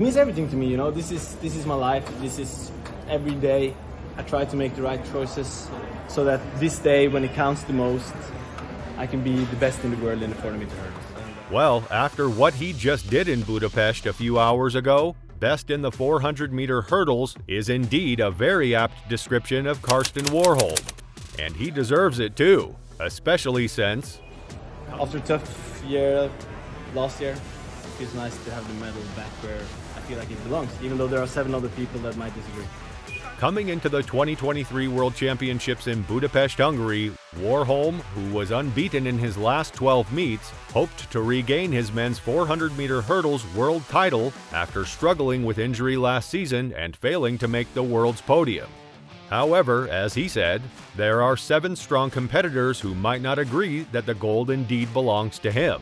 It means everything to me, you know. This is my life. This is every day. I try to make the right choices so that this day, when it counts the most, I can be the best in the world in the 400-meter hurdles. Well, after what he just did in Budapest a few hours ago, best in the 400-meter hurdles is indeed a very apt description of Karsten Warholm. And he deserves it too, especially since, after a tough year last year, it feels nice to have the medal back where I feel like it belongs, even though there are 7 other people that might disagree. Coming into the 2023 World Championships in Budapest, Hungary, Warholm, who was unbeaten in his last 12 meets, hoped to regain his men's 400-meter hurdles world title after struggling with injury last season and failing to make the world's podium. However, as he said, there are 7 strong competitors who might not agree that the gold indeed belongs to him.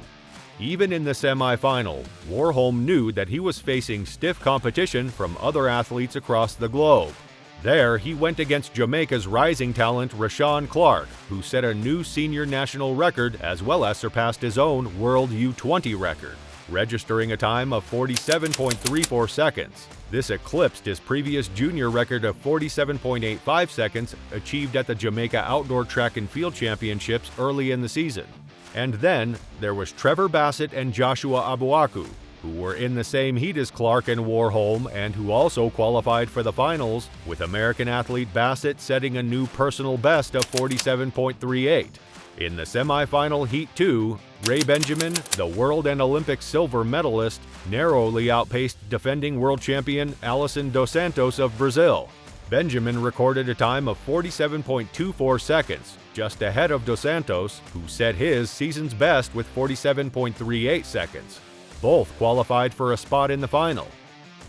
Even in the semi-final, Warholm knew that he was facing stiff competition from other athletes across the globe. There, he went against Jamaica's rising talent Roshawn Clarke, who set a new senior national record as well as surpassed his own world U20 record, registering a time of 47.34 seconds. This eclipsed his previous junior record of 47.85 seconds achieved at the Jamaica Outdoor Track and Field Championships early in the season. And then, there was Trevor Bassitt and Joshua Abuaku, who were in the same heat as Clarke and Warholm and who also qualified for the finals, with American athlete Bassitt setting a new personal best of 47.38. In the semi-final heat 2, Ray Benjamin, the world and Olympic silver medalist, narrowly outpaced defending world champion Alison dos Santos of Brazil. Benjamin recorded a time of 47.24 seconds, just ahead of dos Santos, who set his season's best with 47.38 seconds. Both qualified for a spot in the final.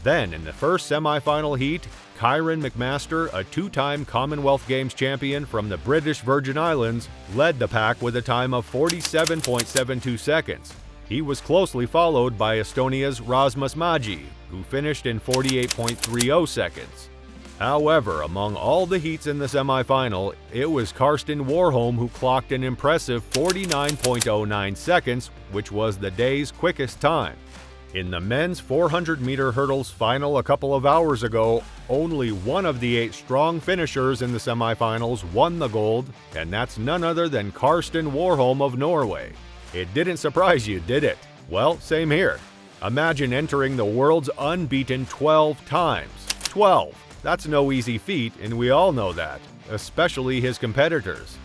Then, in the first semi-final heat, Kieran McMaster, a 2-time Commonwealth Games champion from the British Virgin Islands, led the pack with a time of 47.72 seconds. He was closely followed by Estonia's Rasmus Mägi, who finished in 48.30 seconds. However, among all the heats in the semi-final, it was Karsten Warholm who clocked an impressive 49.09 seconds, which was the day's quickest time. In the men's 400-meter hurdles final a couple of hours ago, only one of the 8 strong finishers in the semifinals won the gold, and that's none other than Karsten Warholm of Norway. It didn't surprise you, did it? Well, same here. Imagine entering the world's unbeaten 12 times. 12! That's no easy feat, and we all know that, especially his competitors.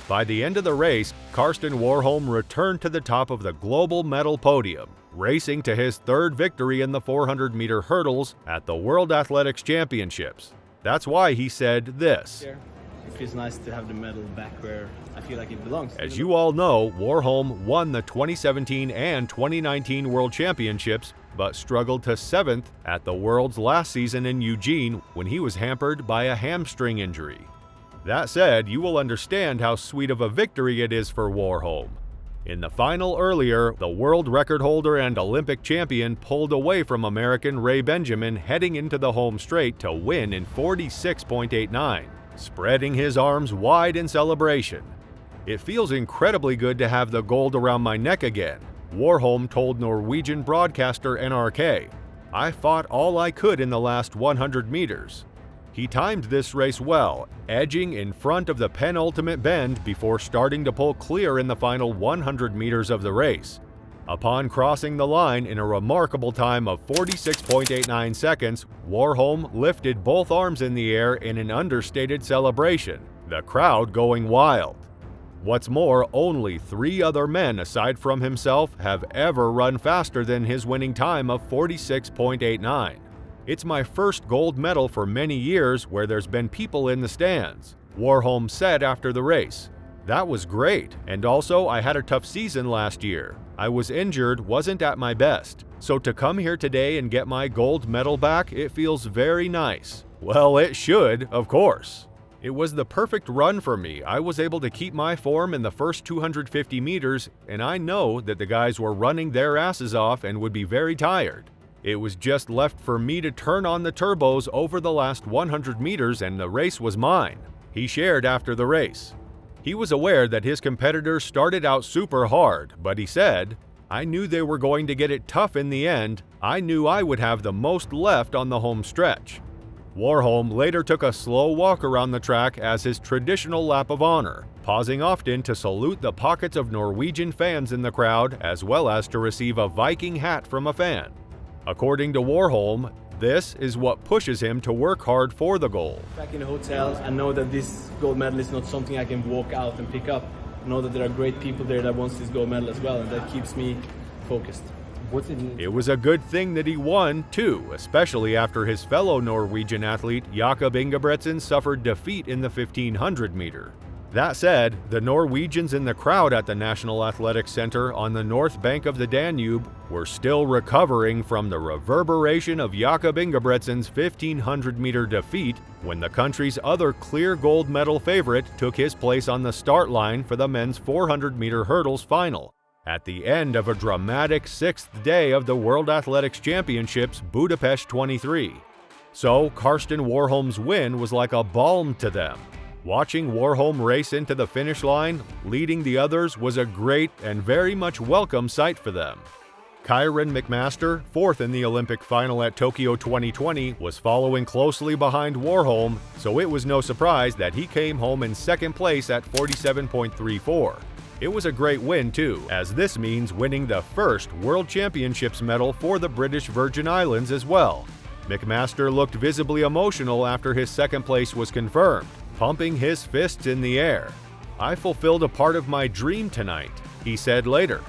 By the end of the race, Karsten Warholm returned to the top of the global medal podium, racing to his 3rd victory in the 400-meter hurdles at the World Athletics Championships. That's why he said this. It feels nice to have the medal back where I feel like it belongs. As you all know, Warholm won the 2017 and 2019 World Championships, but struggled to 7th at the Worlds last season in Eugene when he was hampered by a hamstring injury. That said, you will understand how sweet of a victory it is for Warholm. In the final earlier, the world record holder and Olympic champion pulled away from American Ray Benjamin heading into the home straight to win in 46.89, spreading his arms wide in celebration. It feels incredibly good to have the gold around my neck again, Warholm told Norwegian broadcaster NRK. I fought all I could in the last 100 meters. He timed this race well, edging in front of the penultimate bend before starting to pull clear in the final 100 meters of the race. Upon crossing the line in a remarkable time of 46.89 seconds, Warholm lifted both arms in the air in an understated celebration, the crowd going wild. What's more, only 3 other men aside from himself have ever run faster than his winning time of 46.89. It's my first gold medal for many years where there's been people in the stands, Warholm said after the race. That was great, and also I had a tough season last year. I was injured, wasn't at my best. So to come here today and get my gold medal back, it feels very nice. Well, it should, of course. It was the perfect run for me. I was able to keep my form in the first 250 meters, and I know that the guys were running their asses off and would be very tired. It was just left for me to turn on the turbos over the last 100 meters and the race was mine, he shared after the race. He was aware that his competitors started out super hard, but he said, I knew they were going to get it tough in the end. I knew I would have the most left on the home stretch. Warholm later took a slow walk around the track as his traditional lap of honor, pausing often to salute the pockets of Norwegian fans in the crowd as well as to receive a Viking hat from a fan. According to Warholm, this is what pushes him to work hard for the gold. Back in the hotel, I know that this gold medal is not something I can walk out and pick up. I know that there are great people there that wants this gold medal as well, and that keeps me focused. It was a good thing that he won, too, especially after his fellow Norwegian athlete Jakob Ingebrigtsen suffered defeat in the 1500 meter. That said, the Norwegians in the crowd at the National Athletic Center on the north bank of the Danube were still recovering from the reverberation of Jakob Ingebrigtsen's 1500 meter defeat when the country's other clear gold medal favorite took his place on the start line for the men's 400 meter hurdles final, at the end of a dramatic sixth day of the World Athletics Championships Budapest 23. So Karsten Warholm's win was like a balm to them. Watching Warholm race into the finish line, leading the others, was a great and very much welcome sight for them. Kyron McMaster, fourth in the Olympic final at Tokyo 2020, was following closely behind Warholm, so it was no surprise that he came home in second place at 47.34. It was a great win too, as this means winning the first World Championships medal for the British Virgin Islands as well. McMaster looked visibly emotional after his second place was confirmed, pumping his fists in the air. "I fulfilled a part of my dream tonight," he said later.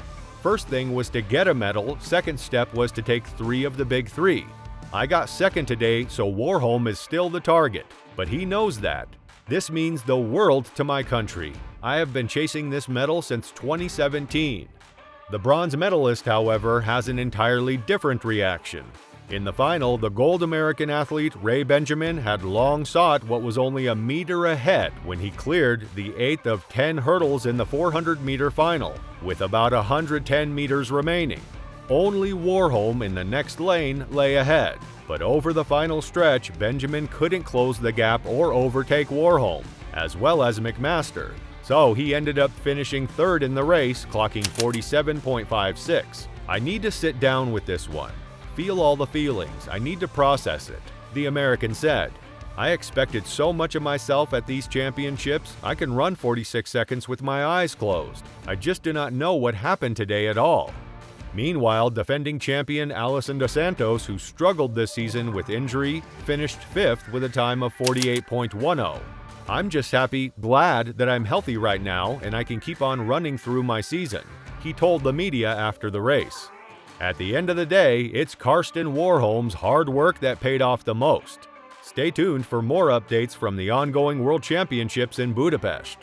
"First thing was to get a medal, second step was to take 3 of the big 3. I got second today, so Warholm is still the target, but he knows that. This means the world to my country. I have been chasing this medal since 2017. The bronze medalist, however, has an entirely different reaction. In the final, the gold American athlete Ray Benjamin had long sought what was only a meter ahead when he cleared the 8th of 10 hurdles in the 400-meter final, with about 110 meters remaining. Only Warholm in the next lane lay ahead, but over the final stretch, Benjamin couldn't close the gap or overtake Warholm, as well as McMaster. So he ended up finishing third in the race, clocking 47.56. "I need to sit down with this one. Feel all the feelings. I need to process it," the American said. "I expected so much of myself at these championships. I can run 46 seconds with my eyes closed. I just do not know what happened today at all." Meanwhile, defending champion Alison Dos Santos, who struggled this season with injury, finished fifth with a time of 48.10. "I'm just happy, glad that I'm healthy right now and I can keep on running through my season," he told the media after the race. At the end of the day, it's Karsten Warholm's hard work that paid off the most. Stay tuned for more updates from the ongoing World Championships in Budapest.